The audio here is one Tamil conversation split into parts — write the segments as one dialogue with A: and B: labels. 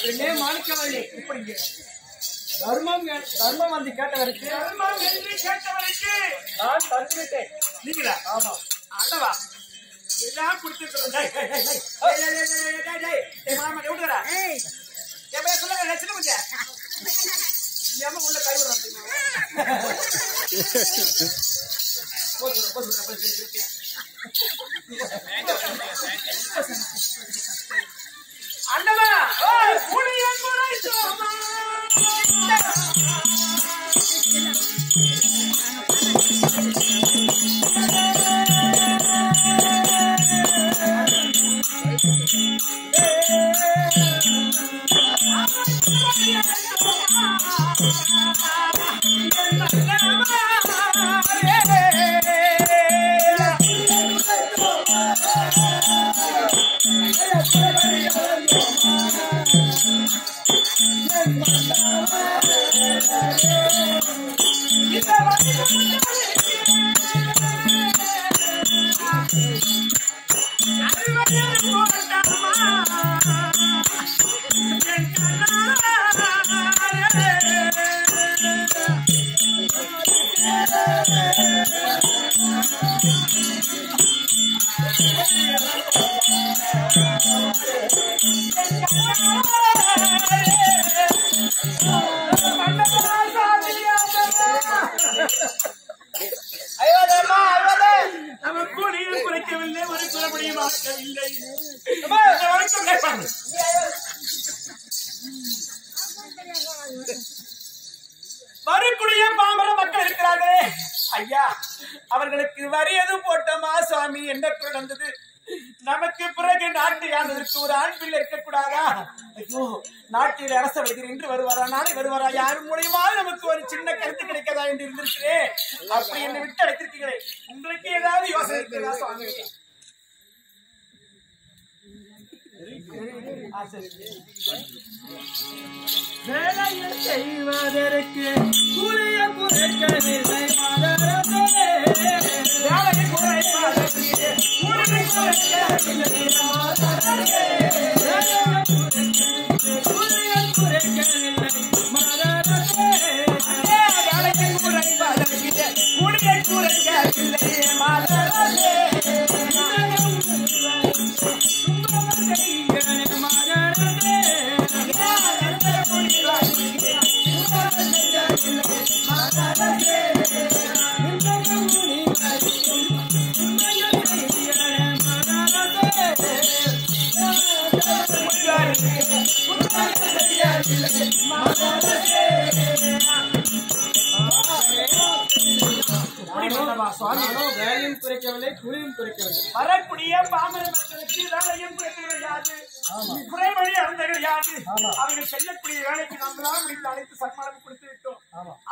A: பெண்ணே மாணிக்கவல்லி இப்படி தர்மம் தர்மம் வந்து கேட்டவருக்கு
B: தர்மம் என்று கேட்டவருக்கு
A: நான் தந்துவிட்டேன்.
B: நீங்களா?
A: ஆமா.
B: ஆண்டவா எல்லாம் கொடுத்துட்டு சொல்லுங்க சின்ன கொஞ்சம் ஏமா உள்ள கை விடுறோம் அண்ணவா அவன் கூலியும் குறைக்கவில்லை ஒரு குறைபடியும் ஆக்கவில்லை. வரக்கூடிய பாமர மக்கள் இருக்கிறார்களே ஐயா, அவர்களுக்கு வரி எதுவும் போட்டோமா சுவாமி? என்ன நடந்தது? நமக்கு பிறகு நாட்டு யாருக்கு ஒரு ஆண் பிள்ளை இருக்கக்கூடாதா? ஐயோ, நாட்டில் அரச வைத்தியர் என்று வருவாரா, நாளை வருவாரா, யார் மூலியமா நமக்கு ஒரு சின்ன கருத்து கிடைக்கதா என்று இருந்திருக்கிறேன். அப்படி என்னை விட்டு அடைத்திருக்கீங்களே, உங்களுக்கு ஏதாவது யோசனை இருக்கிறதா சுவாமி? வேலையை செய்வதற்கு கூலிய குறைக்கவில்லை மாதரமே, வேலையை குறைப்பதற்கு கூலியை குறைக்கவில்லை மாதரமே, கூலியை குறைக்கவில்லை மாதரமே, வேலையை குறைப்பதற்கு கூலியை குறைக்கவில்லை மாதரமே, வேலையும் குறைக்கவில்லை, கூலியும் குறைக்கவில்லை. வரக்கூடிய பாமர மக்களுக்கு வேலையும் குறைக்கிறது, குறைமொழி அந்த கிடையாது. அவர்கள் செய்யக்கூடிய வேலைக்கு நம்மளாம் முடிந்த அனைத்து சன்மானம் கொடுத்து விட்டோம்.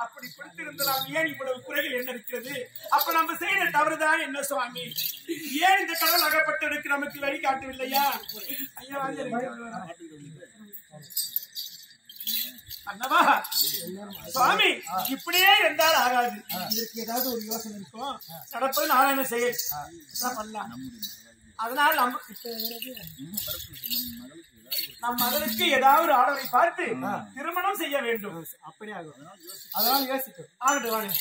B: அப்படி கொடுத்திருந்தால் ஏன் இவ்வளவு குறைகள் என்ன இருக்கிறது? அப்ப நம்ம செய்த தவறுதான் என்ன சுவாமி? ஏன் இந்த கடல் அகப்பட்டதுக்கு நமக்கு வழி காட்டவில்லையா? ஐயா அண்ணவா சுவாமி, இப்படியே இருந்தால் ஆகாது. இதற்கு ஏதாவது ஒரு யோசனை இருக்கும். நடப்பது நாராயண செயல் பண்ணலாம். அதனால் நம் மகளுக்கு ஏதாவது ஒரு ஆடலை பார்த்து திருமணம் செய்ய வேண்டும். அப்படியாகும். அதனால் யோசிக்கும். ஆகட்டும் வாங்க.